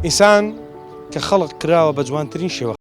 ئینسان کە خەڵق کراوە بە جوانترین شێوە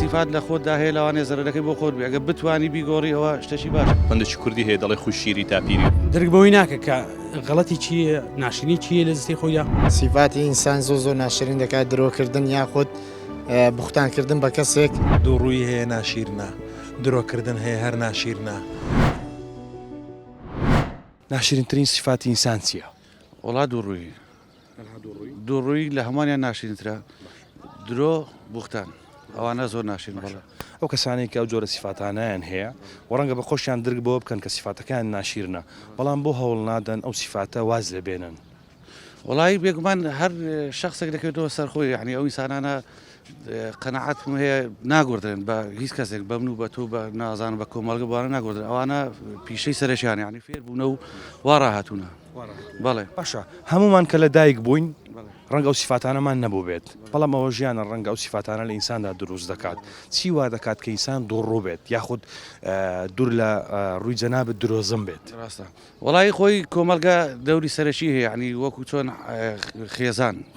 سیفات لە خۆتدا هەیە لەوانێ زەرەرەکەی بۆ خۆت بێ ئەگە بتوانی بیگۆڕی ئەوە شتێکی باش. بەندێکی کوردی هەیە دەڵێ خوششیری تاپیری دەرگبەوەی ناکە کە غەڵەتی چییە ناشرینی چییە لە زستی خۆیدا. سیفاتی ئینسان زۆر ناشرین دەکات درۆکردن یاخود بوختانکردن بە کەسێک. دووڕووی هەیە ناشیرنا، درۆکردن هەیە هەر ناشیرنا. ناشرینترین سیفاتی ئینسان چییە؟ وڵا دووڕووی لە هەمانیان ناشرینترە، درۆ بوختان ئەوانە زۆر ناشرین بەڵێ. ئەو کەسانێک کە ئەو جۆرە سیفاتانیان هەیە و ڕەنگە بە خۆشیان درک بۆ بکەن کە سیفاتەکان ناشیرنە، بەڵام بۆ هەوڵ نادەن ئەو سیفاتە واز لێبێنن. وڵی بێگومان هەر شخصێک دەکەوێتەوە سەرخۆی، یعنی ئەو ئینسانانە قەنەعەتم هەیە ناگوردن بە هیچ کەسێک بە من و بە تۆ بە نازانم بە کۆمەڵگە بوانە ناگوردن، ئەوانە پیشەی سەرشیان یعنی فێر بوونە و وا ڕاهاتوونە. بەڵێ باشە هەمومان کە لە دایک بووین ڕەنگە ئەو سیفاتانەمان نەبوو بێت، بەڵام ئەوە ژیانە ڕەنگە ئەو سیفاتانە لە ئینساندا دروست دەکات. چی وا دەکات کە ئینسان دووڕوو بێت یاخود دوور لە ڕووی جەنابەت درۆزم بێت؟ ڕاستە وڵی خۆی کۆمەلگا دەوری سەرەکی هەیە، یعنی وەکو چۆن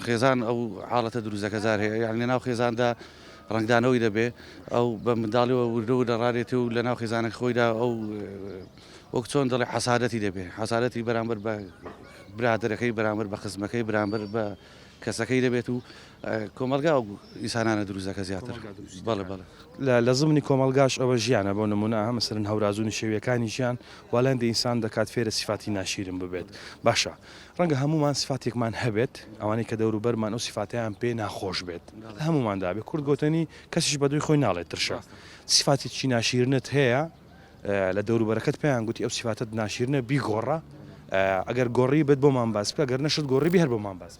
خێزان ئەو حاڵەتە دروستەکە زار هەیە، یعنی ناو خێزاندا ڕنگدانەوەی دەبێ ئەو بە منداڵیەوە وردە و دەڕارێتی و لە ناو خێزانێک خۆیدا ئەو وەک چۆن دەڵێ حەسادەتی دەبێ، حەسادەتی بەرامبەر بە برادەرەکەی بەرامبەر بە خزمەکەی بەرامبەر بە کەسەکەی دەبێت و کۆمەلگا و ئینسانانە دروستەکە زیاتر. بەڵێ لە زمانی کۆمەلگاش ئەوە ژیانە بۆ نمونە مەسەرەن هەورازوونی شێویەکانی ژیان والەندە ئینسان دەکات فێرە سیفاتی ناشیرن ببێت. باشە ڕەنگە هەمومان سیفاتێکمان هەبێت ئەوانەی کە دەوروبەرمان ئەو سیفاتیان پێ ناخۆش بێت، هەموماندا بێت. کورد گوتنی کەسیش بە دوی خۆی ناڵێت ترشە. سیفاتێکی ناشیرنت هەیە لە دەوروبەرەکەت پێیان گوتی ئەو سیفاتت ناشیرنە بیگۆڕە، ئەگەر گۆڕی بێت بۆمان باس بکە، ئەگەر نەشت گۆڕی بێ هەر بۆمان باس.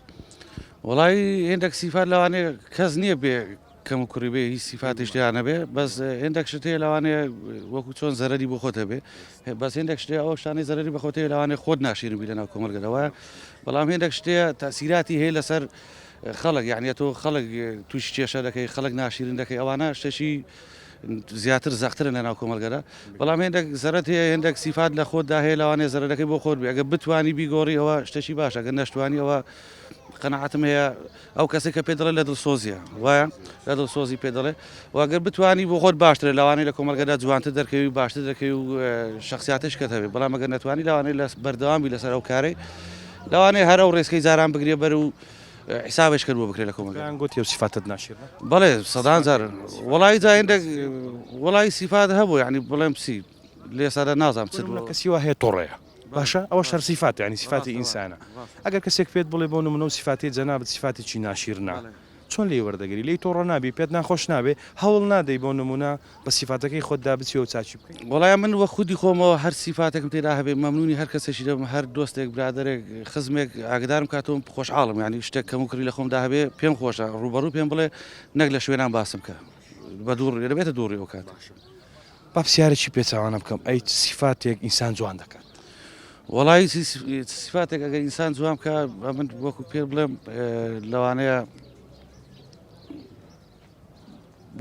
وڵی هێندێک سیفات لەوانەیە کەس نییە بێ کەم و کوڕی بێ هیچ سیفاتی شتیانە بێ، بەس هێندێک شت هەیە لەوانەیە وەکو چۆن زەرەری بۆ خۆتە بێ، بەس هێندێک شتێ ئەو شتانەی زەرەری بە خۆتەیە لەوانەیە خۆت ناشیرن بی لەناو کۆمەلگەدەوە، بەڵام هێندێک شتەیە تاسیراتی هەیە لەسەر خەڵک، یعنی تۆ خەڵک تووشی کێشە دەکەی، خەڵک ناشیرن دەکەی، ئەوانە شتێکی زیاتر زەخترن لەناو کۆمەلگەدا، بەڵام هێندێک زەرەت هەیە هێندێک سیفات لە خۆتدا هەیە لەوانەیە زەرەرەکەی بۆ خۆت بێ، ئەگە بتوانی بیگۆڕی ئەوە شتێکی باشە، ئەگەر نەشتوانی ئەوە قەنەعەتم هەیە ئەو کەسێک کە پێ دەڵێ لە دڵسۆزیە وایە لە دڵسۆزی پێ دەڵێ، واگەر بتوانی بۆ خۆت باشترە لەوانەیە لە کۆمەلگەدا جوانتر دەرکەوی و باشتر دەکەی و شخصیاتش کە هەبێ، بەڵام ئەگەر نەتوانی لەوانەیە لە بەردەوامی لەسەر ئەو کارەی لەوانەیە هەر ئەو ڕێسکەی جاران بگرێ بەر و حسابش کرد بۆ بکرێت لە کۆمەلگا. گوتی ئەو سیفاتت ناشیرنە؟ بەڵێ سەدان جار وڵی جا هێندێک وڵی سیفات هەبوو، یعنی بڵێم پسی لێ سەدە نازانم چ کەسی وا هەیە تۆڕەیە باشە ئەوە شەر سیفات ینی سیفاتی ئینسانە. ئەگەر کەسێک پێت بڵێ بۆ نمونە و سیفاتی جەنابەت سیفاتێکی ناشیرنە، چۆن لێ وەردەگری لی تۆڕە نابی پێت ناخۆش نابێ هەوڵ نادەی بۆ نمونە بە سیفاتەکەی خۆتدا بچیەوە چاچی بکەیت؟ وڵای من وە خودی خۆمەوە هەر سیفاتێکم تێدا هەبێ مەمنونی هەر کەسێکی دەم، هەر دۆستێک برادێک خزمێک ئاگدارم کاتۆم خۆشحاڵم، ینی شتێک کەم و کڕی لە خۆمدا هەبێ پێم خۆشە ڕوبەڕوو پێم بڵێ نەک لە شوێنان باسم کە بە دوور دەبێتە دووڕی ئەو کات. با پرسیارێکی پێچاوانە بکەم ئەی سیفاتێک ئینسان جوان دەکات؟ وڵی سیفاتێک ئەگەر ئینسان جوان بکە من وەکو پێ بڵێم لەوانەیە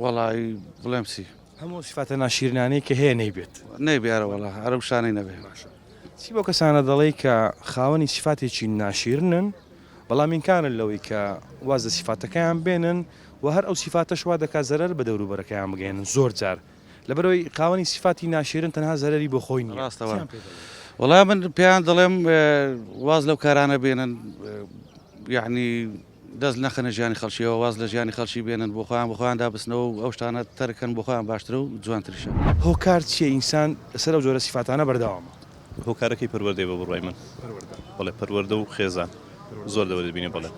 وڵی بڵێم چی هەموو سیفاتە ناشیرنانەی کە هەیە نەیبێت نەیبێرە وڵا هەرە شانەی نەبێ. چی بۆ کەسانە دەڵێ کە خاوەنی سیفاتێکی ناشیرنن بەڵام ئینکارن لەوەی کە واز لە سیفاتەکەیان بێنن و هەر ئەو سیفاتە شوا دەکات زەرەر بە دەوروبەرەکەیان بگەێنن زۆر جار لەبەرەوەی خاوەنی سیفاتی ناشرین تەنها زەرەری بۆ خۆی نیە. ڕاستەوە وەڵام من پێیان دەڵێم واز لەو کارانە بێنن یعنی دەست نەخەنە ژیانی خەڵکیەوە واز لە ژیانی خەڵکی بێنن بۆ خۆیان دابستنەوە و ئەو شتانە تەرکەن بۆ خۆیان باشترە و جوانتریشە. هۆکار چیە ئینسان لەسەر ئەو جۆرە سیفاتانە بەردەوامە؟ هۆکارەکەی پەروەردەی بە بڕای من بەڵێ پەروەردە و خێزان زۆر دەبینێ بڵێ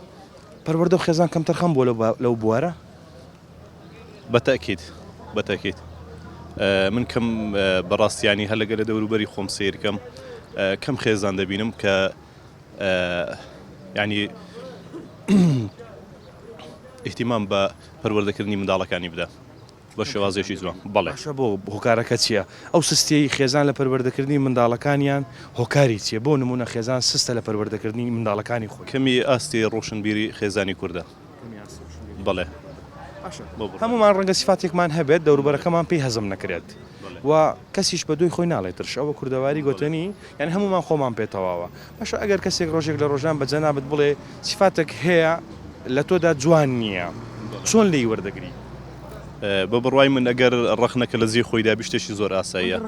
پەروەردە و خێزان کەم تەرخەم بۆ لەو بوارە؟ بەتاکید من کەم بەڕاستیانی هەر لەگەلە دەوروبەری خۆم سیرکەم کەم خێزان دەبینم کە ینی احتیمام بە پەروەردەکردنی منداڵەکانی بدە بە شێوازێکی جوان. بەڵێ بۆ هۆکارەکە چییە؟ ئەو سستەی خێزان لە پەروەردەکردنی منداڵەکانیان هۆکاری چیە؟ بۆ نمونە خێزان سستە لە پەروەردەکردنی منداڵەکانی خۆی. کەمی ئاستی ڕۆشنبیری خێزانی کووردە. بەڵێ هەمومان ڕەنگە سیفاتێکمان هەبێت دەوروبەرەکەمان پێی هەزم نەکرێت و کەسیش بە دوی خۆی ناڵێترش ئەوە کوردەواری گوتنی یعنی هەمومان خۆمان پێتەواوە. باشە ئەگەر کەسێک ڕۆژێک لە ڕۆژان بە جەنابەت بڵێ سیفاتێک هەیە لە تۆدا جوان نییە چۆن لێی وەردەگری؟ بە بڕوای من ئەگەر ڕەخنەکە لە زیێ خۆیدا بیشتێکی زۆر ئاساییە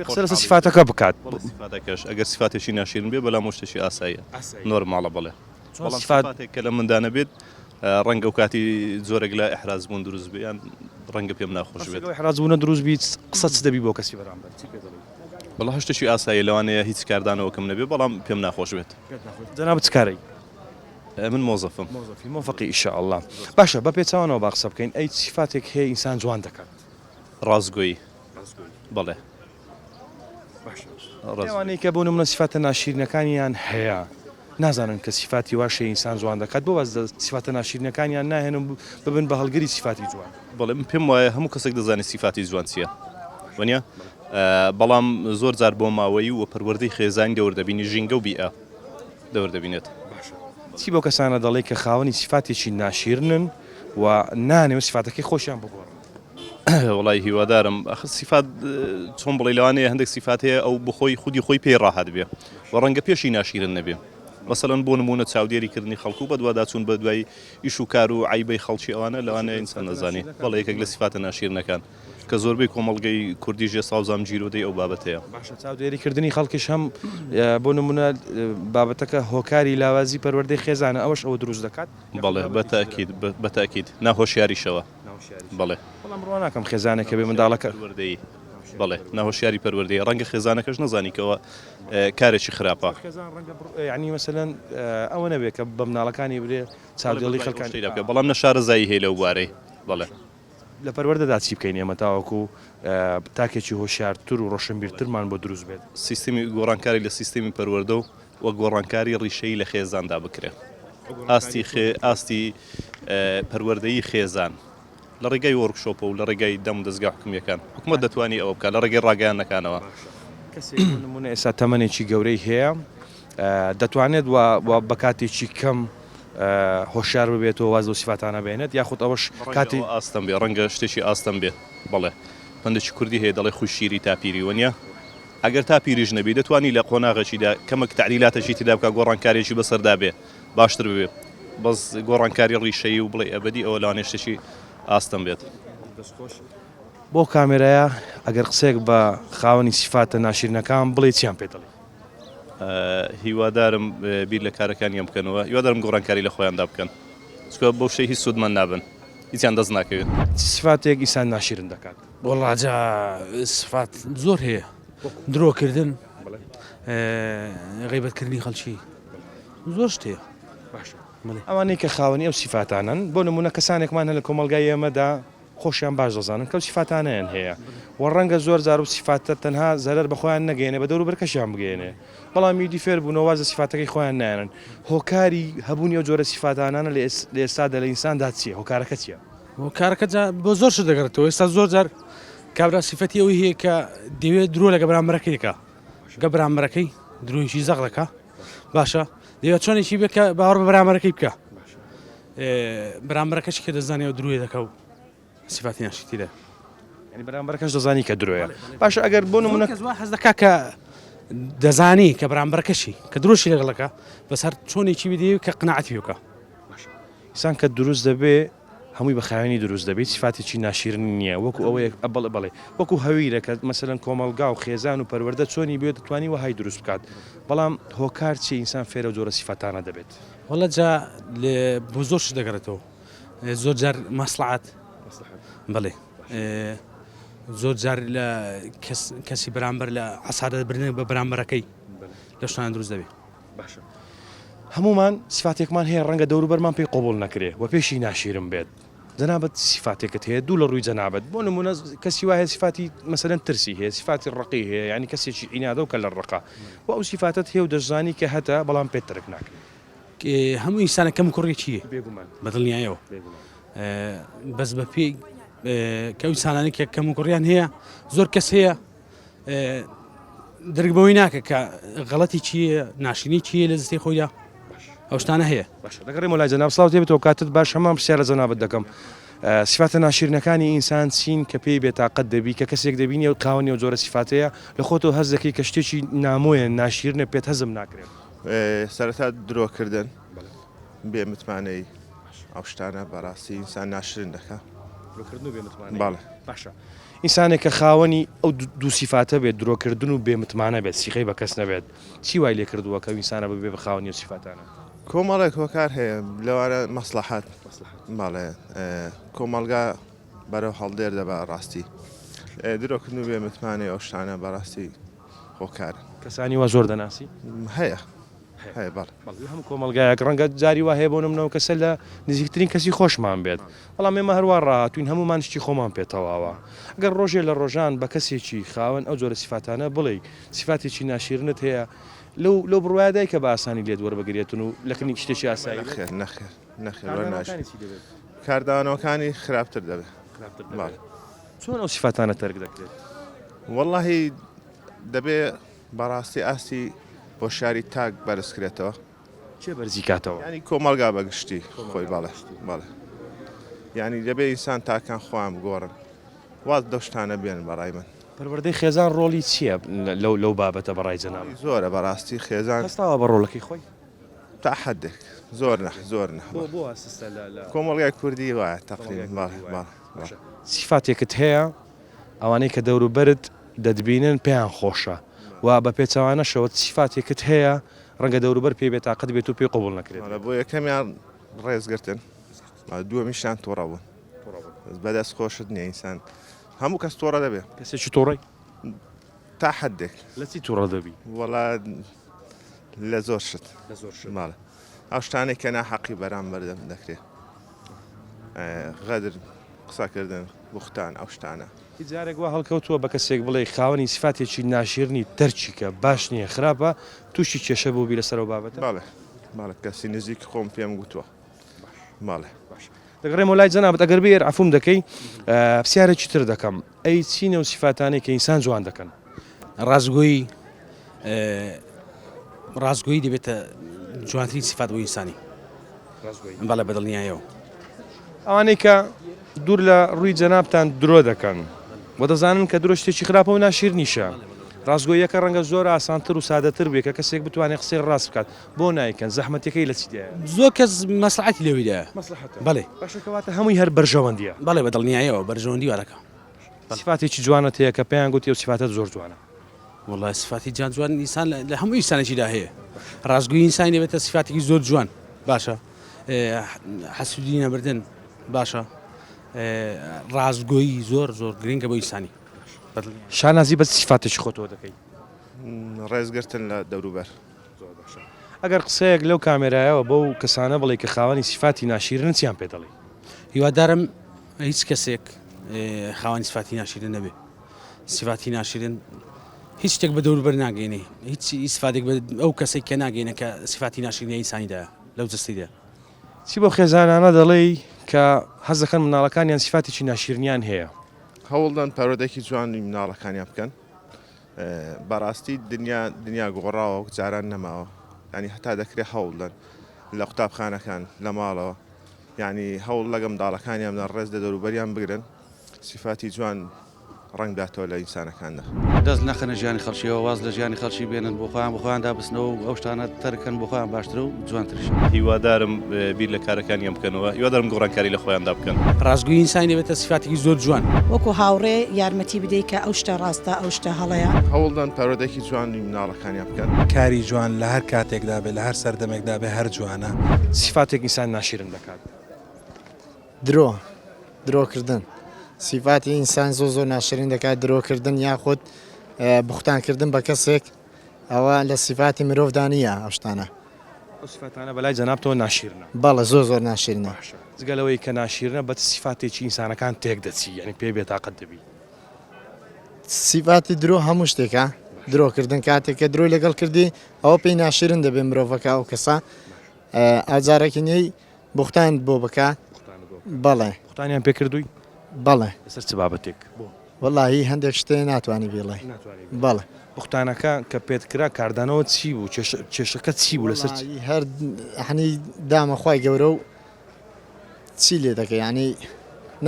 لەسەر سیفاتەکە بکات سیفاتەکەش ئەگەر سیفاتێکی ناشرین بێ بەڵام شتێکی ئاساییە نۆرماڵە بڵێ سیفاتێک کە لە مندانە بێت ڕەنگە و کاتی زۆرێک لە ئەحراز بوون دروست بێ یان ڕەنگە پێم ناخۆش بێت حرازبوونە دروست بیت قسە چ دەبی بۆ کەسی بەرامبەر بەڵام هەشتێکی ئاسایی لەوانەیە هیچ کاردانەوەکەم نەبێ بەڵام پێم ناخۆش بێت. جەنابەت چ کارەی؟ من مۆزەفم مۆفەقی ئینشاءالله. باشە بە پێچاوانەوە با قسە بکەین ئەی سیفاتێک هەیە ئینسان جوان دەکات؟ ڕازگۆیی بەڵێ لەوانەیە کە بۆ نمونە سیفاتە ناشرینەکانیان هەیە نازانن کە سیفاتی واشە ئینسان جوان دەکات بۆ باز سیفاتە ناشرینەکانیان ناهێنن ببن بە هەڵگری سیفاتی جوان. بەڵێ من پێم وایە هەموو کەسێک دەزانێت سیفاتی جوان چییە وەنیە بەڵام زۆر جار بۆ ماوەی و پەروەردەی خێزانی دەوردەبینی ژینگە و بیئە دەوردەبینێت. چی بۆ کەسانە دەڵێ کە خاوەنی سیفاتێکی ناشرنن و نانێوە سیفاتەکەی خۆشیان بگۆڕن؟ وڵی هیوادارم سیفات چۆن بڵێ لەوانەیە هەندێک سیفات هەیە ئەو بخۆی خودی خۆی پێی ڕاحەت بێ و ڕەنگە پێشی ناشرن نەبێ. مەسەڵەن بۆ نمونە چاودێریکردنی خەڵکو بە دوواداچوون بە دوای ئیش و کار و عیبەی خەڵکی ئەوانە لەوانەیە ئینسان نەزانێت. بەڵێ یەکێک لە سیفاتە ناشرینەکان کە زۆربەی کۆمەڵگەی کوردی ژێ ساوزام جیرۆدەی ئەو بابەتەیە. باشە چاودێریکردنی خەڵکیش هەم بۆ نمونە بابەتەکە هۆکاری لاوازی پەروەردەی خێزانە ئەوەش ئەوە دروست دەکات؟ بەڵێ بەتاکید ناهۆشیاریشەوە. بەڵێ بەڵام ڕوا ناکەم خێزانێکە بێ منداڵەکە پەروەردەی بەڵێ ناهۆشیاری پەروەردەی ڕەنگە خێزانەکەش نەزانیکەوە کارێکی خراپە یعنی مەسەلەن ئەوە نەبێت کە بە مناڵەکانی برێ چاودێڵی خەڵکانی بکە بەڵام نەشارەزایی هەیە لەو بوارەی. بەڵێ لە پەروەردەدا چی بکەین ئێمە تاوەکو تاکێکی هۆشیارتر و ڕۆشنبیرترمان بۆ دروست بێت؟ سیستمی گۆڕانکاری لە سیستمی پەروەردە و وە گۆڕانکاری ڕیشەی لە خێزاندا بکرێت. ئاستی پەروەردەیی خێزان لە ڕێگەی وەرکشۆپە و لە ڕێگەی دەم و دەستگا حکومیەکان حکومەت دەتوانانی ئەوە بکات لە ڕێگەی ڕاگەیانەکانەوە. کەسێک نمونە ئێستا تەمەنێکی گەورەی هەیە دەتوانێت بە کاتێکی کەم هۆشیار ببێتەوە واز و سیفاتانە بێنێت یاخود ئەوەش کاتی ئاستەم بێ ڕەنگە شتێکی ئاستەم بێ. بەڵێ پندێکی کوردی هەیە دەڵێ خوشیری تاپیری وەنیە ئەگەر تاپیریش نەبی دەتوانی لە قۆناغەشیدا کەمەک تعلیلاتەشی تێدا بکە گۆڕانکارێکی بەسەردا بێ باشتر ببێ بەس گۆڕانکاری ڕیشەیی و بڵێ ئەبدی ئەوە لاوانێ شتێکی ئاستەم بێت. بۆ کامێرایە ئەگەر قسێک بە خاوەنی سیفاتە ناشرینەکان بڵێ چیان پێ دەڵێ؟ هیوادارم بیر لە کارەکانیان بکەنەوە هیوادارم گۆڕانکاری لە خۆیاندا بکەن چکە بەو شتەی هیچ سوودمان نابن هیچیان دەست ناکەوێت. سیفاتێک ئینسان ناشرین دەکات؟ وڵاجا سفات زۆر هەیە درۆکردن غیبەتکردنی خەڵکی زۆر شتەیە. ئەوانەی کە خاوەنی ئەو سیفاتانن بۆ نمونە کەسانێکمان هە لە کۆمەلگای ئێمەدا خۆشیان باش دەزانن کە سیفاتانیان هەیە و ڕەنگە زۆر جار و سیفاتە تەنها زەرەر بە خۆیان نەگەێنێ بە دەوروبەرکەشیان بگەێنێ بەڵام میدی فێر بوونەوە واز لە سیفاتەکەی خۆیان نایەنن. هۆکاری هەبوونی ئەو جۆرە سیفاتانانە لە ئێستادا لە ئینساندا چییە؟ هۆکارەکە چییە؟ هۆکارەکە بۆ زۆر شت دەگەڕێتەوە. ئێستا زۆر جار کابرا سیفەتی ئەوەی هەیە کە دەوێت درۆ لەگە بەرامبەرەکەی دەکا گە بەرامبەرەکەی درۆیشی زەق دەکا باشە دەوێت چۆنێکی بێت کە باوەڕ بە بەرامبەرەکەی بکە بەرامبەرەکەشی کە دەزانێت و درۆی دەکە و سیفاتی ناشتیدا ینی بەرامبەرەکەش دەزانی کە درۆیە. باشە ئەگەر بۆ نمونە حەز دەکا کە دەزانی کە بەرامبەرەکەشی کە درۆشی لەگەڵەکە بەسەر چۆنێکی بدێ کە قناعەتی بکە ئینسان کە دروست دەبێ هەمووی بە خاوێنی دروست دەبێت سیفاتێکی ناشیرن نییە وەکو ئەوەیە بڵێ وەکو هەویرە کە مەسەرەن کۆمەلگا و خێزان و پەروەردە چۆنی بێت دەتوانی وهای دروست بکات بەڵام هۆکار چی ئینسان فێرە جۆرە سیفاتانە دەبێت وڵە جا بۆ زۆر ش دەگەڕێتەوە زۆر جار مەسلحات بڵێ زۆر جار لە کەسی بەرامبەر لە عسادە برنە بە بەرامبەرەکەی لە شتان دروست دەبێت باشە هەمومان سیفاتێکمان هەیە ڕەنگە دەوروبەرمان پێی قۆبڵ نەکرێ و پێشی ناشیرم بێت جەنابەت سیفاتێکت هەیە دوو لە ڕووی جەنابەت بۆ نمونە کەسی وایە سیفاتی مەسەرەن ترسی هەیە سیفاتی ڕقی هەیە ینی کەسێکی ئینادە و کە لە ڕقا و ئەو سیفاتت هەیە و دەشزانی کە هەتا بەڵام پێت ترک ناکرێت هەموو ئینسانە کەم کوڕی چییە بێگومان بەدڵنیایەوە بەس بە پێی کە ئینسانانی کە کەم کوڕیان هەیە زۆر کەس هەیە دەرگبەوەی ناکە کە غەڵەتی چییە ناشرینی چییە لە دەستی خۆیدا ئەو شتانە هەیە باشە دەگەڕێمە لای جەناب سڵاو تێبێتەوە کاتت باش هەمان پرسیارە جەنابەت دەکەم سیفاتە ناشرینەکانی ئینسان چین کە پێی بێتاقەت دەبی کە کەسێک دەبینی و قاوەنی و جۆرە سیفاتەیە لە خۆتەوە هەز دەکەی کە شتێکی نامۆیە ناشیرنە پێت هەزم ناکرێت سەرەتا درۆکردن بێ متمانەی ئەو شتانە بەڕاستی ئینسان ناشرین دەکە باڵێ باشە ئینسانێک کە خاوەنی ئەو دوو سیفاتە بێت درۆکردن و بێمتمانە بێت سیخەی بە کەس نەبێت چی وای لێ کردووە کە ئینسانە ببێ بە خاوەنی و سیفاتانە کۆمەڵێک هۆکار هەیە لەوانە مەسلحات باڵێ کۆمەلگا بەرەو هەڵدێر دەبا ڕاستی درۆکردن و بێ متمانەی ئەو شتانە بەڕاستی هۆکارن کەسانی وا زۆر دەناسی هەیە هەیە باڵ هەموو کۆمەلگایەک ڕەنگە جاری وا هەیە بۆ نمونەوە کەسە لە نزیکترین کەسی خۆشمان بێت بەڵام ئێمە هەروە ڕاتوین هەمومان شتی خۆمان پێتەواوە ئەگەر ڕۆژێ لە ڕۆژان بە کەسێکی خاوەن ئەو جۆرە سیفاتانە بڵێ سیفاتێکی ناشیرنت هەیە لەو بڕوایدای کە بە ئاسانی لێت وەربگرێتن و لەکنی شتێکی ئاسایی نەخێر نەخێر نەخێر ناش کاردانەوەکانی خراپتر دەبێت چۆن ئەو سیفاتانە تەرک دەکرێت واللهی دەبێ بەڕاستی ئاستی بۆ شاری تاک بەرزکرێتەوە چێ بەرزی کاتەوە ینی کۆمەلگا بەگشتی خۆی باڵێ باڵێ ینی دەبێ ئینسان تاکان خۆیان بگۆڕن واز دەشتانە بێن بەڕای من پەروەردەی خێزان ڕۆڵی چییە لەو بابەتە بەڕای جەناب زۆرە بەڕاستی خێزان هەستاوە بە ڕۆڵەکەی خۆی تا حدێک زۆر نەح زۆر نە بۆ ئاسستە لە کۆمەڵگای کوردی وایە تەقریبا باڵ سیفاتێکت هەیە ئەوانەی کە دەوروبەرت دەدبینن پێیان خۆشە و بە پێچەوانەشەوە سیفاتێکت هەیە ڕەنگە دەوروبەر پێ بێتاقەت بێت و پێی قوبڵ نەکرێت بۆ یەکەمیان ڕێزگرتن دووەمیشیان تۆڕە بوون بەدەست خۆشت نییە ئینسان هەموو کەس تۆڕە دەبێت کەسێکی تۆڕی تا حدێک لە چی تووڕە دەبی وەڵا لە زۆر شت ماڵە ئەو شتانێک کە ناحەقی بەرامبەر دەکرێت غەدر قسەکردن بوختان ئەو شتانە جارێک وا هەڵکەوتووە بە کەسێک بڵێ خاوەنی سیفاتێکی ناشیرنی تەرچیکە باش نییە خراپە تووشی کێشە بوو بی لەسەر و بابەتە باڵێ کەسی نزیک خۆم پێم گوتووە ماڵێ دەگەڕێمە لای جەنابەت ئەگەر بێر عەفوم دەکەی پرسیارێکی تر دەکەم ئەی چینە و سیفاتانەی کە ئینسان جوان دەکەن ڕازگۆیی دەبێتە جوانترین سیفات بۆ ئینسانی بەڵێ بەدڵنیایەوە ئەوانەی کە دوور لە ڕووی جەنابتان درۆ دەکەن و دەزانن کە درۆ شتێکی خراپە و ناشیر نیشە ڕازگۆیەکە ڕەنگە زۆر ئاسانتر و سادەتر بێت کە کەسێک بتوانێت قسەی ڕاست بکات بۆ نایکەن زەحمەتەکەی لە چیدایە زۆر کەس مەسلحەتی لەوەیدا بەڵێ باشەکەواتە هەمووی هەر بەرژەوەندیە بەڵێ بەدڵنیایەوە بەرژەوەندی وارەکە سیفاتێکی جوانت هەیە کە پێیان گوتی و سیفاتت زۆر جوانە وڵای سیفاتی جان جوان ئینسان لە هەموو ئینسانێکیدا هەیە ڕازگویی ئینسانی دەبێتە سیفاتێکی زۆر جوان باشە حەسوودی نەبردن باشە ڕازگۆیی زۆر گرنگە بۆ ئینسانی شانازی بە سیفاتێکی خۆتەوە دەکەی ڕێزگرتن لە دەوروبەر ئەگەر قسەیەک لەو کامێرایەوە بەو کەسانە بڵێ کە خاوەنی سیفاتی ناشیرن چیان پێ دەڵێ هیوادارم هیچ کەسێک خاوەنی سیفاتی ناشیرن نەبێ سیفاتی ناشیرن هیچ شتێک بە دەوروبەر ناگەینێ هیچ ئیسفادێک ئەو کەسێک کە ناگەینە کە سیفاتی ناشرینی ئینسانیدا لەو جستیدا چی بۆ خێزانانە دەڵێ کە حەز دەکەن مناڵەکانیان سیفاتێکی ناشیرنیان هەیە هەوڵدان پەرۆدەکی جوانی مناڵەکانیان بکەن بەڕاستی دنیا گۆڕاوە جاران نەماوە ینی هەتا دەکرێت هەوڵدان لە قوتابخانەکان لە ماڵەوە ینی هەوڵ لەگەم منداڵەکانیان لە ڕێز دە دەوروبەریان بگرن سیفاتی جوان ڕنگ داتەوە لە ئینسانەکاندا. دەست نەخەنە ژیانی خەڵکیەوە واز لە ژیانی خەڵکی بێنن بۆ خۆیان دابستنەوە ئەو شتانە تەرکەن بۆ خۆیان باشترە و جوانترش. هیوادارم بیر لە کارەکانیان بکەنەوە هیوادارم گۆڕانکاری لە خۆیاندا بکەن. ڕازگوی ئینسانی دەبێتە سیفاتێکی زۆر جوان. وەکو هاوڕێ یارمەتی بدەیت کە ئەو شتە ڕاستە ئەو شتە هەڵەیە. هەوڵدان پەرۆدەکی جوانی مناڵەکانیان بکەن. کاری جوان لە هەر کاتێکدا بێ لە هەر سەردەمێکدا بێ هەر جوانە. سیفاتێک ئینسان ناشرین دەکات. درۆکردن سیفاتی ئینسان زۆر ناشرین دەکات درۆکردن یاخود بوختانکردن بە کەسێک ئەوە لە سیفاتی مرۆڤدا نییە ئەو شتانە. ئەو سیفاتانە بەلای جەنابتەوە ناشرینە. بەڵێ زۆر ناشرینە. جگەلەوەی کە ناشرینە بە سیفاتێکی ئینسانەکان تێک دەچی یعنی پێ بێتاقەت دەبی. سیفاتی درۆ هەموو شتێکە درۆکردن کاتێک کە درۆی لەگەڵ کردی ئەوە پێی ناشرین دەبێت مرۆڤەکە ئەو کەسە ئاجارێکی نوێی بوختان بۆ بکە. بەڵێ قوتانیان پێکردووی بەڵێ لەسەر چ بابەتێک وەڵاهی هەندێک شتێ ناتوانانی بێڵێ بەڵێ بوختانەکە کە پێتکرا کاردانەوە چی بوو کێشەکە چی بوو لەسەر هەر هەنی دامەخوای گەورە و چی لێ دەکە ینی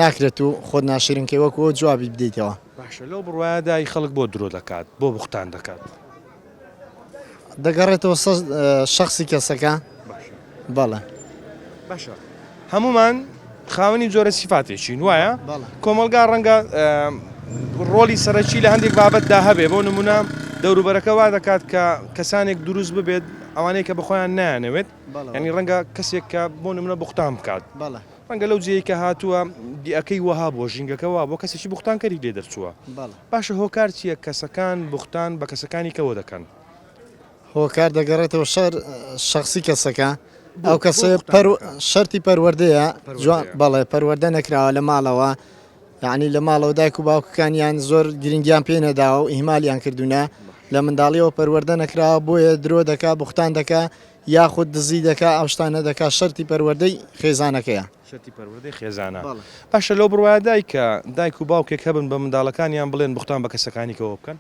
ناکرێت و خۆت ناشرینکەی وەکو جوابی بدەیتەوە. باشە لەو بڕواایەدای خەڵک بۆ درۆ دەکات بۆ بوختان دەکات دەگەڕێتەوە شخصی کەسەکە. بەڵێ باشە هەمومان خاوەنی جۆرە سیفاتێکی وایە کۆمەلگا ڕەنگە ڕۆلی سەرەکی لە هەندێک بابەتدا هەبێ بۆ نمونە دەوروبەرەکە وا دەکات کە کەسانێک دروست ببێت ئەوانەیە کە بخۆیان نایانەوێت ینی ڕەنگە کەسێک کە بۆ نمونە بوختان بکات ڕەنگە لەو جێی کە هاتووە دیەکەی وەها بۆ ژینگەکەەوە بۆ کەسێکی بوختانکەری لێ دەرچووە. باشە هۆکار چییە کەسەکان بوختان بە کەسەکانی کەوە دەکەن؟ هۆکار دەگەڕێتەوە شخصی کەسەکە ئەو کەسە شەرتی پەروەردەیە بەڵێ پەروەردە نەکراوە لە ماڵەوە یعنی لە ماڵەوە دایک و باوکەکانیان زۆر گرنگیان پێ نەداوە و ئیهمالیان کردوونە لە منداڵیەوە پەروەردە نەکراوە بۆیە درۆ دەکا بوختان دەکا یاخود دزی دەکا ئەو شتانە دەکا شەرتی پەروەردەی خێزانەکەیە. شەرتی پەروەردەی خێزانە. باشە لەو بڕوایەدای کە دایک و باوکێک هەبن بە منداڵەکانیان بڵێن بوختان بە کەسەکانی کەوە بکەن.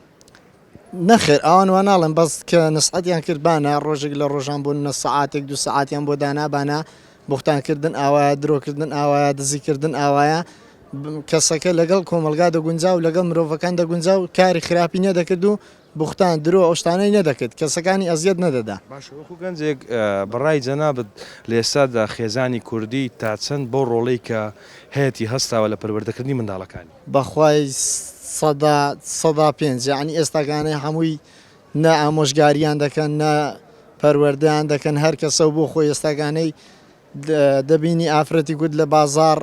نەخێر ئەوان وان ناڵێن بەس کە نسعەتیان کردبانە ڕۆژێک لە ڕۆژان بۆ نە سەعاتێک دو سەعاتیان بۆ دانابانە بوختانکردن ئاوایە درۆکردن ئاوایە دزیکردن ئاوایە کەسەکە لەگەڵ کۆمەلگا دەگونجا و لەگەڵ مرۆڤەکان دەگونجا و کاری خراپی نەدەکرد و بوختان درۆ ئەو شتانەی نەدەکرد کەسەکانی ئەزیەت نەدەدا. باشە وەکو گەنجێک بەڕای جەنابەت لە ئێستادا خێزانی کوردی تا چەند بۆ ڕۆڵەی کە هەیەی هەستاوە لە پەروەردەکردنی منداڵەکانی بەخوای 100 یعنی ئێستاگانەی هەمووی نە ئامۆژگاریان دەکەن نە پەروەردەیان دەکەن هەر کەسە بۆ خۆی ئێستاگانەی دەبینی ئافرەتی گوت لە بازار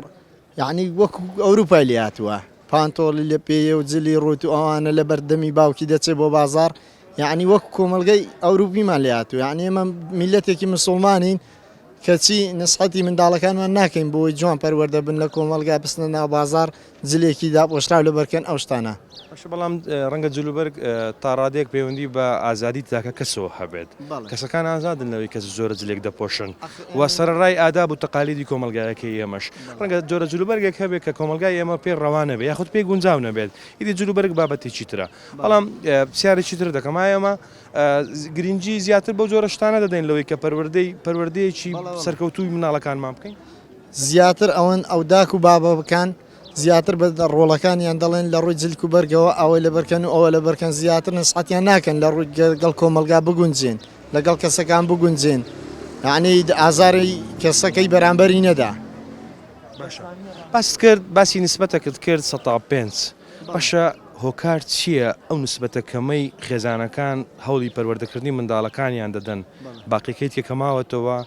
یعنی وەکو ئەوروپای لێ هاتووە پانتۆڵی لە پێیە و جلی ڕوت و ئەوانە لە بەردەمی باوکی دەچێت بۆ بازار یعنی وەکو کۆمەلگەی ئەوروپیمان لێ هاتووە یعنی ئێمە میلەتێکی مسلمانین کەچی نسحەتی منداڵەکانمان ناکەین بۆی جوان پەروەردە بن لە کۆمەلگا بستنە ناو بازار جلێکی داپۆشرا لە بەرکەن ئەو شتانە. بەڵام ڕەنگە جلوبەرگ تا ڕادێک پەیوەندی بە ئازادی تاکە کەسەوە هەبێت کەسەکان ئازادنەوەی کەس زۆرە جلێک دەپۆشن و سەرڕای ئاداب و تەقالیدی کۆمەلگایەکەی ئێمەش ڕەنگە جۆرە جلوبەرگێک هەبێت کە کۆمەلگای ئێمە پێ ڕەوانە بێت یاخود پێی گونجاو نەبێت ئیدی جلوبەرگ بابەتێکی ترە بەڵام پرسیارێکی تر دەکەم ئێمە گرنگی زیاتر بۆ جۆرە شتانە دەدەین لەوەی کە پەروەردەیەکی سەرکەوتووی مناڵەکانمان بکەین زیاتر ئەوەن ئەو داک و بابە بکەن زیاتر بە ڕۆڵەکانیان دەڵێن لە ڕووی جلک و بەرگەوە ئەوەی لە بەرکەن و ئەوە لە بەرکەن زیاتر نسحەتیان ناکەن لە ڕووی گەڵ کۆمەلگا بگونجێن لەگەڵ کەسەکان بگونجێن یعنی ئازاری کەسەکەی بەرامبەری نەدا. باس کرد باسی نسبەتەکرد کرد 105 باشە هۆکار چییە ئەو نسبەتە کەمەی خێزانەکان هەوڵی پەروەردەکردنی منداڵەکانیان دەدەن باقیەکەیت یەکەماوەتەوە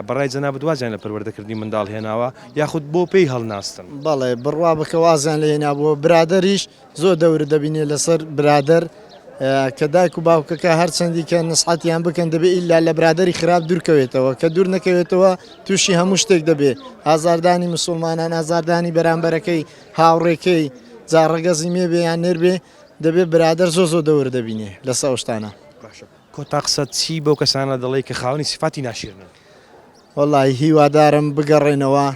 بەڕای جەنابەت وازیان لە پەروەردەکردنی منداڵ هێناوە یاخود بۆ پێی هەڵناستن. بەڵێ بڕوا بکە وازیان لە هێنا بۆ برادەریش زۆر دەورە دەبینێت لەسەر برادەر کە دایک و باوکەکە هەرچەندی کە نسحەتیان بکەن دەبێت ئیلا لە برادری خراپ دوورکەوێتەوە کە دوور نەکەوێتەوە تووشی هەموو شتێک دەبێت ئازاردانی مسلمانان ئازاردانی بەرامبەرەکەی هاوڕێکەی جاڕەگەزی مێبێ یان نێربێ دەبێت برادەر زۆ دەور دەبینێ لەسەر ئەو شتانە. کۆتا قسە چی بەو کەسانە دەڵێ کە خاوەنی سیفاتی ناشرنن؟ وەڵی هیوادارم بگەڕێنەوە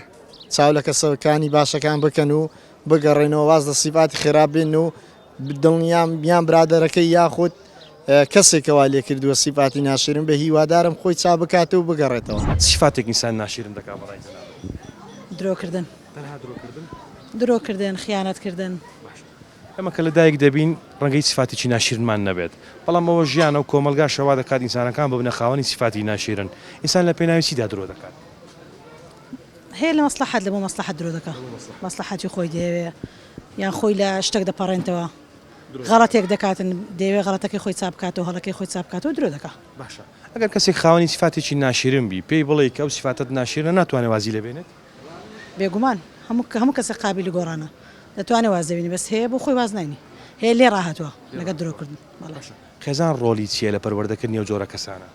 چاو لە کەسەکانی باشەکان بکەن و بگەڕێنەوە واز لە سیفاتی خراپ بێن و دڵنیام بیان برادەرەکەی یاخود کەسێکەوە لێ کردووە سیفاتی ناشرن بە هیوادارم خۆی چا بکاتە و بگەڕێتەوە. سیفاتێک ئینسان ناشرن دەکات بەڕای جەنابەت؟ درۆکردن خیانەتکردن ئەمە کە لە دایک دەبین ڕەنگەی سفاتێکی ناشیرنمان نەبێت بەڵام ئەوە ژیانە و کۆمەلگا شەوا دەکات ئینسانەکان ببنە خاوەنی سفاتی ناشیرن ئینسان لە پێناوی چیدا درۆ دەکات هەیە لە مەسلحەت لە بۆ مەسلحەت درۆ دەکات مەسلحەتی خۆی دەیەوێ یان خۆی لە شتێک دەپەڕێنتەوە غەڵەتێک دەکاتن دەیەوێ غەڵەتەکەی خۆی چاپ بکاتەوە هەڵەکەی خۆی چاپ بکاتەوە درۆ دەکات باشە ئەگەر کەسێک خاوەنی سفاتێکی ناشیرن بی پێی بڵێ کە ئەو سفاتت ناشیرە ناتوانێت وازی لێ بێنێت بێگومان هەموو کەسە قابلی گۆڕانە دەتوانێت واز دەبینی بەس هەیە بۆ خۆی واز ناینی هەیە لێ ڕاهاتوە لەگەڵ درۆکردن خێزان ڕۆلی چییە لە پەروەردەکردنی ئەو جۆرە کەسانە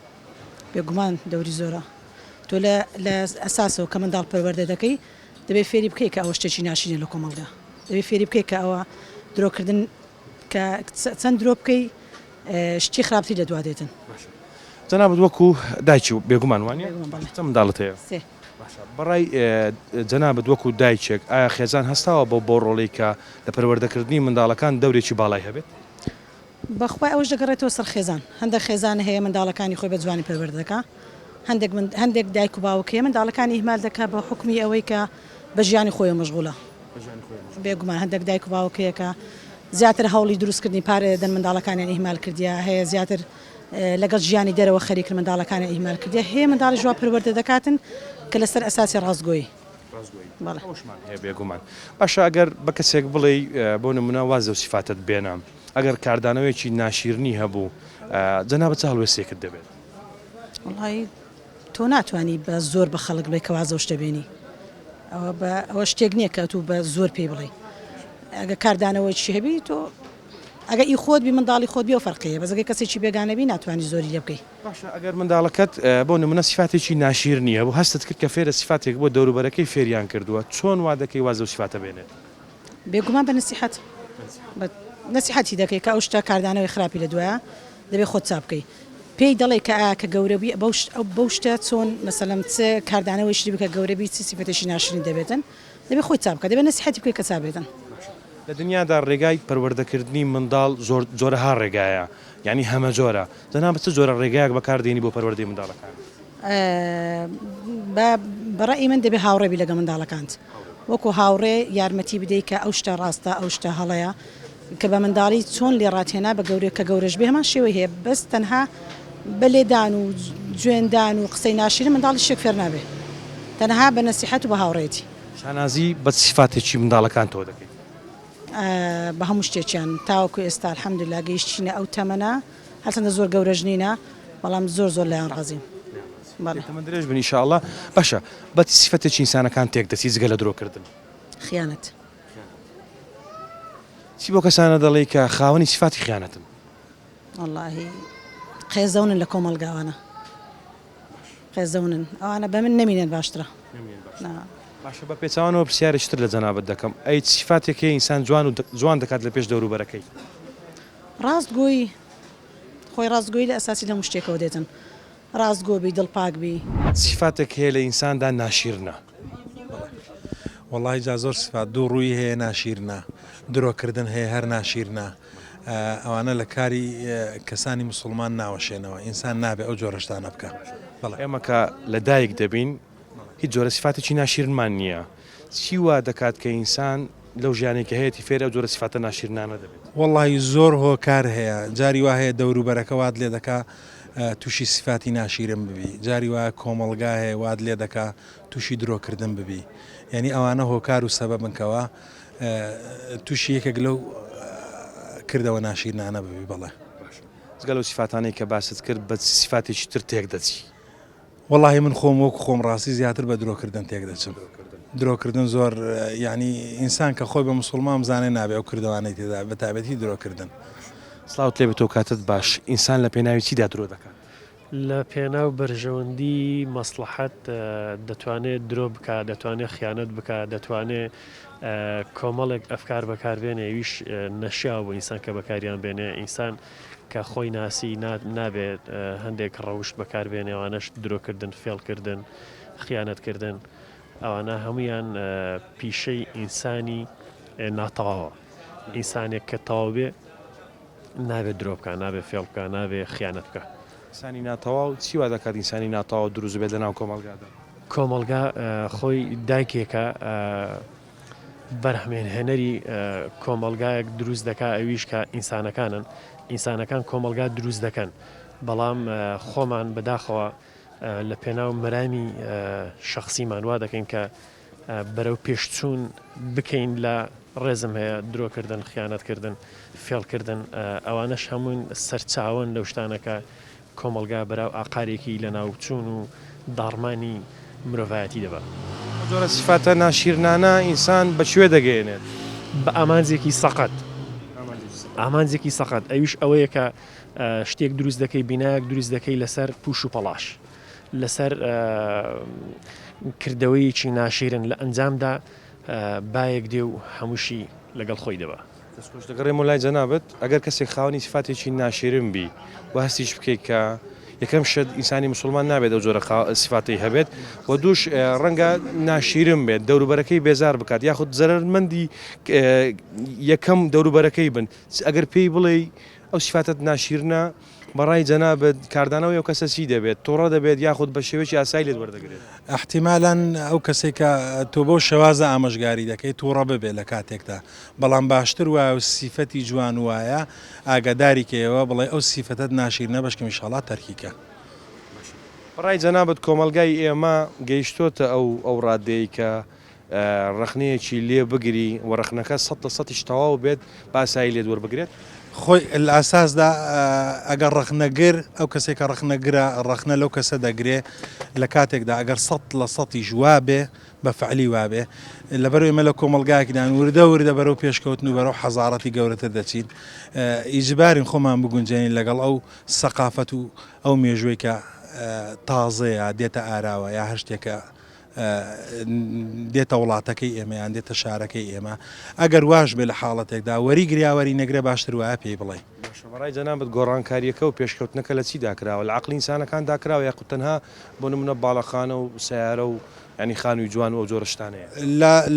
بێگومان دەوری زۆرە تۆ لە ئەساسەوە کە منداڵ پەروەردە دەکەی دەبێت فێری بکەیت کە ئەوە شتێکی ناشینە لە کۆمەڵگا دەبێت فێری بکەیت کە ئەوە درۆکردن کە چەند درۆ بکەی شتی خراپتری لە دوا دێتن جەنابەت وەکو دایکی و بێگومان وانە چەند منداڵت هەیە سێ بەڕای جەنابەت وەکو دایکێک ئایا خێزان هەستاوە بۆ ڕۆڵی کە لە پەروەردەکردنی منداڵەکان دەورێکی باڵای هەبێت بەخوای ئەوش دەگەڕێتەوە سەر خێزان هەندێک خێزان هەیە منداڵەکانی خۆی بە جوانی پەروەردەکە هەندێک دایک و باوکەیە منداڵەکانی هیمال دەکات بە حکمی ئەوەی کە بە ژیانی خۆی مەشغوڵە بێگومان هەندێک دایک و باوکەیە کە زیاتر هەوڵی دروستکردنی پارێ دەن منداڵەکانیان ئیهمال کردیا هەیە زیاتر لەگەڵ ژیانی دەرەوە خەریکردن منداڵەکانی ئیهمال کردیا هەیە منداڵی جواب پەروەردە دەکاتن کە لەسەر ئەساسی ڕاستگۆیی بێگومان باشە ئەگەر بە کەسێک بڵێ بۆ نمونە وازە و سیفاتت بێنام ئەگەر کاردانەوەیکی ناشیرنی هەبوو جەنابەت چ هەڵوێستێکت دەبێت وڵی تۆ ناتوانانی بە زۆر بە خەڵک بڵێ کە وازە شتە بێنی ئەوە شتێک نییە کە تو بە زۆر پێی بڵێ ئەگە کاردانەوەی چی هەبی تۆ ئەگە ئی خۆت بی منداڵی خۆت بێ و فەرقەیە بەزەگەی کەسێکی بێگانەبی ناتوانانی زۆری لێ بکەی باشە ئەگەر منداڵەکەت بۆ نمونە سیفاتێکی ناشیرنی هەبوو هەستت کرد کە فێرە سیفاتێک بۆ دەوروبەرەکەی فێریان کردووە چۆن وا دەکەی وازە و سیفاتە بێنێت بێگومان بە نسیحەت نسیحەتی دەکەی کە ئەو شتە کاردانەوەی خراپی لە دوایە دەبێت خۆت چاپ بکەی پێی دەڵێ کە کە گەورەبی بەو شتە چۆن مەسەلەم چ کاردانەوەی شتی بکە گەورەبی چ سیفەتێکی ناشرین دەبێتن دەبێت خۆی چاپ بکە دەبێت نسیحەتی بکەی کە چابێتن لە دنیادا ڕێگای پەروەردەکردنی منداڵ جۆرەها ڕێگایە یعنی هەمە جۆرە جەنابەت چ جۆرە ڕێگایەک بەکاردێنی بۆ پەروەردەی منداڵەکان بەڕێی من دەبێت هاوڕێبی لەگە منداڵەکانت وەکو هاوڕێ یارمەتی بدەیت کە ئەو شتە ڕاستە ئەو شتە هەڵەیە کە بە منداڵی چۆن لێ ڕاتێنا بە گەورە کە گەورەش بێ هەمان شێوەی هەیە بەس تەنها بەلێدان و جوێندان و قسەی ناشرین منداڵی شێک فێر نابێ تەنها بە نەسیحەت و بە هاوڕێتی شانازی بە سیفاتێکی منداڵەکان تۆ دەکەیت بە هەموو شتێکیان تاوەکو ئێستا الحەمدوللا گەیشتینە ئەو تەمەنە هەرچەندە زۆر گەورەش نینە بەڵام زۆر لایەن ڕازیم من درێژ بن ئینشاءڵڵا باشە بە سیفەتێکی ئینسانەکان تێک دەچی جگە لە درۆکردن خیانەت چی بۆ کەسانە دەڵێ کە خاوەنی سیفاتی خیانەتن واللهی قێزەونن لە کۆمەڵگاوانە قێزەونن ئەوانە بە من نەمینێن باشترە باشە بە پێچوانەوە پرسیارشتر لە جەنابەت دەکەم ئەی سیفاتێکی ئینسان جوان دەکات لە پێش دەوروبەرەکەی ڕاستگۆی خۆی ڕاستگۆی لە ئەساسی لە شتێکەوە دێتن ڕاستگۆبی دڵپاکبی سیفاتێک هەیە لە ئینساندا ناشیرنە وڵی جا زۆر سفات دوو ڕووی هەیە ناشیرنە درۆکردن هەیە هەر ناشیرنە ئەوانە لە کاری کەسانی مسلمان ناوەشێنەوە ئینسان نابێت ئەو جۆرەشتانە بکە ئێمە کە لە دایک دەبین هیچ جۆرە سیفاتێکی ناشیرنمان نییە چی وا دەکات کە ئینسان لەو ژیانێکە هەیەی فێرە جۆرە سیفاتە ناشیرنانە دەبێت وڵی زۆر هۆکار هەیە جاری وا هەیە دەوروبەرەکە وات لێ دەکا تووشی سیفاتی ناشیرن ببی جاری وایە کۆمەڵگا هەیە وات لێ دەکا تووشی درۆکردن ببی یعنی ئەوانە هۆکار و سەبە بنکەوە تووشی یەکێک لەو کردەوە ناشیرنانە ببی بەڵێ گەل و سیفاتانەی کە باست کرد بە سیفاتێکی تر تێک دەچی وڵی من خۆم وەکو خۆم ڕاستی زیاتر بە درۆکردن تێک دەچم درۆکردن زۆر ینی ئینسان کە خۆی بە مسلمان بزانێ نابێ ئەو کردوانەی تێدا بە تایبەتی درۆکردن سلااوت لێ بێتەوە کاتت باش ئینسان لە پێناوی چیدا درۆ دەکات لە پێناو بەرژەوەندی مەسلحەت دەتوانێت درۆ بکە دەتوانێت خیانەت بکە دەتوانێت کۆمەڵێک ئەفکار بەکاربێنێ ویش نەشیا بۆ ئینسان کە بەکاریان بێنێ ئینسان کە خۆی ناسی نابێت هەندێک ڕەوشت بەکاربێنێ ئەوانەش درۆکردن فێڵکردن خیانەتکردن ئەوانە هەمویان پیشەی ئینسانی ناتەواوە ئینسانێک کە تەواو بێ نابێت درۆ بکە نابێت فێڵ بکە نابێت خیانەت بکە ئینسانی ناتەواو چی وا دەکات ئینسانی ناتەواو دروست بێت لەناو کۆمەڵگادا کۆمەڵگا خۆی دایکێکە بەرهەمێن هێنەری کۆمەلگایەک دروست دەکا ئەویش کە ئینسانەکان کۆمەلگا دروست دەکەن بەڵام خۆمان بەداخەوە لە پێناو مەرامی شخصیمان وا دەکەین کە بەرەو پێشچوون بکەین لە ڕێزم هەیە درۆکردن خیانەتکردن فێڵکردن ئەوانەش هەموون سەرچاون لەو شتانەکە کۆمەلگا بەراو ئاقارێکی لە ناوچوون و داڕمانی مرۆڤایەتی دەبات. جۆرە سیفاتە ناشیرنانە ئینسان بەکوێ دەگەێنێت بە ئامانجێکی سەقەت ئامانجێکی سەقەت ئەویش ئەوەیە کە شتێک دروست دەکەی بینایەک دروست دەکەی لەسەر پوش و پەڵاش لەسەر کردەوەیەکی ناشیرن لە ئەنجامدا بایەک دێ و هەمووشی لەگەڵ خۆی دەبە. دەستخۆش دەگەڕێم و لای جەنابەت ئەگەر کەسێک خاوەنی سیفاتێکی ناشیرن بی و هەستیش بکەیت کە یەکەم شت ئینسانی مسلمان نابێت ئەو جۆرە سیفاتی هەبێت و دووش ڕەنگە ناشیرن بێت دەوروبەرەکەی بێزار بکات یاخود زەرمەندی یەکەم دەوروبەرەکەی بن ئەگەر پێی بڵێ ئەو سیفاتت ناشیرنە بەڕای جەنابەت کاردانەوەی ئەو کەسە چی دەبێت تۆڕە دەبێت یاخود بە شێوەیەکی ئاسایی لێت وەردەگرێت. احتیمالان ئەو کەسێک کە تۆ بۆ شەوازە ئامۆژگاری دەکەیت تووڕە ببێ لە کاتێکدا بەڵام باشتر وایە و سیفەتی جوان وایە ئاگاداری کەوە بڵێ ئەو سیفەتت ناشیرنە بەشکە میشاڵا تەرکیکە. بەڕای جەنابەت کۆمەلگای ئێمە گەیشتۆتە ئەو ڕادەیە کە ڕخنەیەکی لێ بگری و ڕخنەکە 100% تەواو بێت با ئاسایی لێت وەربگرێت. خۆی لە ئاساسدا ئەگەر ڕخنەگر ئەو کەسێک کە ڕخنەگرە ڕخنە لەو کەسە دەگرێ لە کاتێکدا ئەگەر 100% وابێ بە فعلی وابێ لەبەرەوەی ئێمە لە کۆمەلگایەکدان وردە بەرەو پێشکەوتن و بەرەو حەزارەتی گەورەتر دەچین ئیجبارین خۆمان بگونجێنین لەگەڵ ئەو سەقافەت و ئەو مێژوەی کە تازەیە دێتە ئاراوە یا هەر شتێکە دێتە وڵاتەکەی ئێمەیان دێتە شارەکەی ئێمە ئەگەر واش بێ لە حاڵەتێکدا وەری گریاوەری نەگرێ باشتر وایە پێی بڵێ. بەڕای جەنابەت گۆڕانکاریەکە و پێشکەوتنەکە لە چی داکراوە لە عەقڵی ئینسانەکان داکراوە یاخود تەنها بۆ نمونە باڵەخانە و سیارە و ینی خانووی جوان و ئەو جۆرە شتانەیە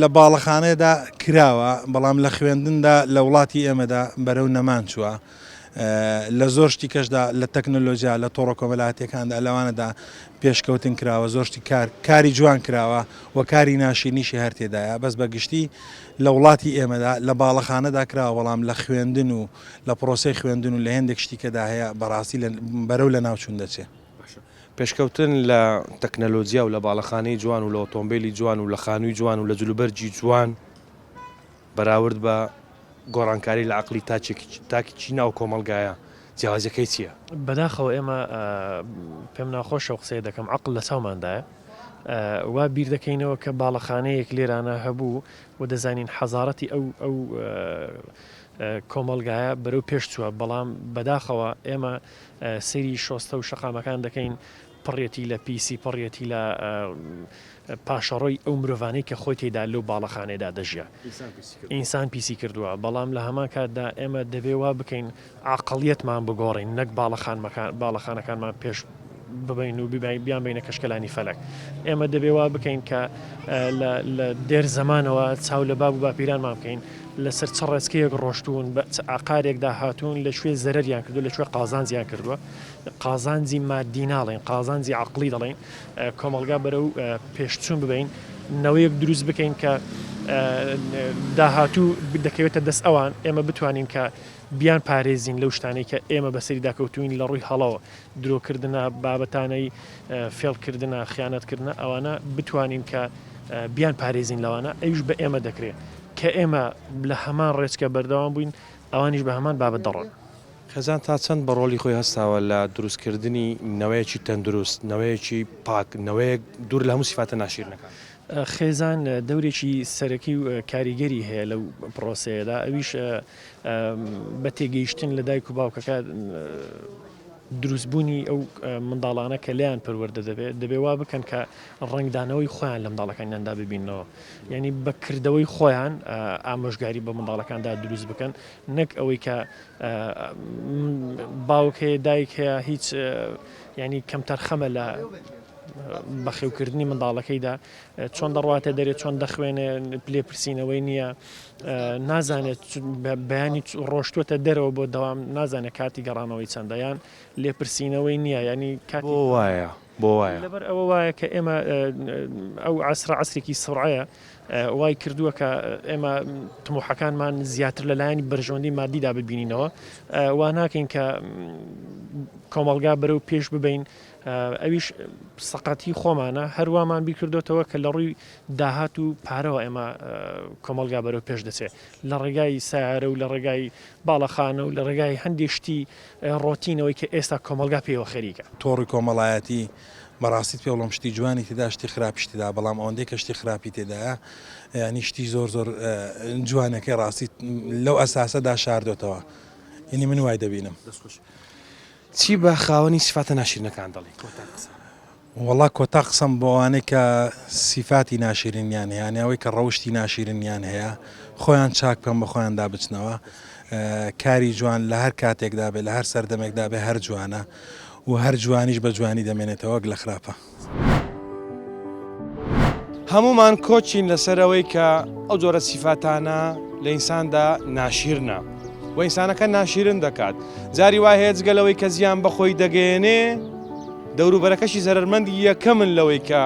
لە باڵەخانەیەدا کراوە بەڵام لە خوێندندا لە وڵاتی ئێمەدا بەرەو نەمان چووە لە زۆر شتی کەشدا لە تەکنۆلۆژیا لە تۆڕە کۆمەلاتیەکاندا لەوانەدا پێشکەوتن کراوە زۆر شتی کاری جوان کراوە و کاری ناشرینیشی هەر تێدایە بەس بەگشتی لە وڵاتی ئێمەدا لە باڵەخانەدا کراوە بەڵام لە خوێندن و لە پرۆسی خوێندن و لە هێندێک شتیکەدا هەیە بەڕاستی بەرەو لە ناوچوون دەچێت. پێشکەوتن لە تەکنەلۆجیا و لە باڵەخانەی جوان و لە ئۆتۆمبیلی جوان و لە خانووی جوان و لە جلوبەرجی جوان بەراورد بە گۆڕانکاری لە عەقلی تاکی ناو کۆمەلگایە جیاوازەکەی چییە؟ بەداخەوە ئێمە پێم ناخۆشە و قسەی دەکەم عەقڵ لە چاوماندایە وا بیر دەکەینەوە کە باڵەخانەیەک لێرانە هەبوو و دەزانین حەزارەتی ئەو کۆمەلگایە بەرەو پێش چووە بەڵام بەداخەوە ئێمە سەیری شۆستە و شەقامەکان دەکەین پڕێتی لە پیسی پڕێتی لە پاشەڕۆی ئەو مرۆڤانەی کە خۆی تێدا لەو باڵەخانەیەدا دەژیا ئینسان پیسی کردووە بەڵام لە هەمان کاتدا ئێمە دەبێ وا بکەین عەقڵیەتمان بگۆڕین نەک باڵەخانەکانمان پێش ببین و بیان بینە کەشکەلانی فەلەک ئێمە دەبێ وا بکەین کە لە دێر زەمانەوە چاو لە باب و باپیرانمان بکەین لەسەر چ ڕێچکەیەک ڕۆشتون بە ئاقارێکدا هاتوون لە شوێ زەرەریان کردو لە شوێ قازانجیان کردووە قازانجی مادی ناڵێن قازانجی عەقڵی دەڵێن کۆمەلگا بەرەو پێشچوون ببین نەوەیەک دروست بکەین کە داهاتوو دەکەوێتە دەست ئەوان ئێمە بتوانین کە بیان پارێزین لەو شتانەی کە ئێمە بەسەری داکەوتوین لە ڕووی هەڵەوە درۆکردنە بابەتانەی فێڵکردنە خیانەتکردنە ئەوانە بتوانین کە بیان پارێزین لەوانە ئەویش بە ئێمە دەکرێت کە ئێمە لە هەمان ڕێچکە بەردەوام بووین ئەوانیش بە هەمان بابەت دەڕۆن. خەزان تا چەند بە ڕۆڵی خۆی هەستاوە لە دروستکردنی نەوەیەکی تەندروست نەوەیەکی پاک نەوەیەک دوور لە هەموو سیفاتە ناشیرنەکان. خێزان دەورێکی سەرەکی و کاریگەری هەیە لەو پرۆسەیەدا ئەویش بە تێگەیشتن لە دایک و باوکەکە دروستبوونی ئەو منداڵانە کە لیان پەروەردە دەبێ وا بکەن کە ڕنگدانەوەی خۆیان لە منداڵەکانیاندا ببینەوە یعنی بەکردەوەی خۆیان ئامۆژگاری بە منداڵەکاندا دروست بکەن نەک ئەوەی کە باوک هەیە دایک هەیە هیچ ینی کەمتەر خەمە لە بەخێوکردنی منداڵەکەیدا چۆن دەڕواتە دەرێت چۆن دەخوێنێ لێپرسینەوەی نییە نازانێت بەیانی ڕۆشتوتە دەرەوە بۆ دەوام نازانێت کاتی گەڕانەوەی چەندەیان لێپرسینەوەی نییە ینی وایە بۆ وایە لەبەر ئەوە وایە کە ئێمە ئەو عسرێکی سڕایە وای کردووە کە ئێمە تموحەکانمان زیاتر لەلایەنی بەرژەوەندی مادیدا ببینینەوە وا ناکەین کە کۆمەڵگا بەرەو پێش ببین ئەویش سەقەتی خۆمانە هەرووامان بیکردوێتەوە کە لە ڕووی داهات و پارەوە ئێمە کۆمەڵگا بەرەو پێش دەچێت لە ڕێگای سیارە و لە ڕێگای باڵەخانە و لە ڕێگای هەندێک شتی ڕۆتینەوەی کە ئێستا کۆمەڵگا پێوە خەریکە تۆڕی کۆمەڵایەتی بەڕاستیت پێ وڵم شتی جوانی تێدا شتی خراپشتیدا بەڵام ئەوەندەی کە شتی خراپی تێدایە ینی شتی زۆر جوانەکەی ڕاستی لەو ئەساسەدا شاردۆتەوە ینی من وای دەبینم چی بە خاوەنی سیفاتە ناشرینەکان دەڵی وڵا کۆتا قسەم بۆوانەی کە سیفاتی ناشرینیان هەیە یانەوەی کە ڕەوشی ناشرینیان هەیە خۆیان چاک پێم بە خۆیان دابچنەوە کاری جوان لە هەر کاتێکدا بێ لە هەر سەردەمێکدا بێ هەر جوانە و هەر جوانیش بە جوانی دەمێنێتەوە لە خراپە هەمومان کۆچین لەسەرەوەی کە ئەو جۆرە سیفاتانە لە ئینساندا ناشیرنە و ئینسانەکە ناشیرن دەکات جاری وای هەیە جگەلەوەی کە زیان بەخۆی دەگەێنێ دەوروبەرەکەشی زەرمەندی یەکەمن لەوەی کە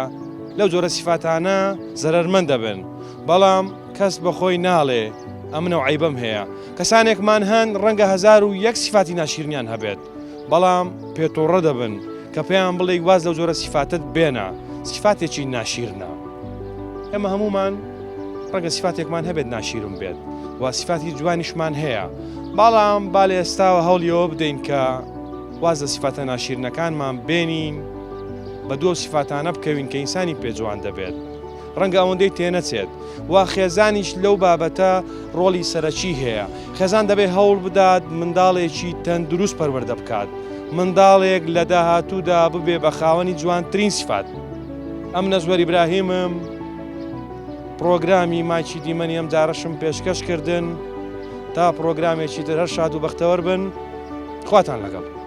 لەو جۆرە سیفاتانە زەرمەند دەبن بەڵام کەس بەخۆی ناڵێ ئەمنە و عیبەم هەیە کەسانێکمان هەن ڕەنگە 1001 سیفاتی ناشیرنیان هەبێت بەڵام پێتۆڕە دەبن کە پێیان بڵێ واز لەو جۆرە سیفاتت بێنە سیفاتێکی ناشیرنە ئێمە هەمومان ڕەنگە سیفاتێکمان هەبێت ناشیرم بێت و سیفاتی جوانیشمان هەیە بەڵام با لە ئێستاوە هەوڵیەوە بدەین کە واز لە سیفاتە ناشیرنەکانمان بێنین بە دوو سیفاتانە بکەوین کە ئینسانی پێجوان دەبێت ڕەنگە ئەوەندەی تێنەچێت وا خێزانیش لەو بابەتە ڕۆڵی سەرەکی هەیە خێزان دەبێت هەوڵ بدات منداڵێکی تەندروست پەروەردە بکات منداڵێک لە داهاتوودا ببێ بە خاوەنی جوانترین سیفات ئەم نەزوەر ئیبراهیمم پرۆگرامی مایکی دیمەنی ئەم جارەشم پێشکەش کردن تا پرۆگرامێکی تر هەر شاد و بەختەوەر بن خواتان لەگەڵ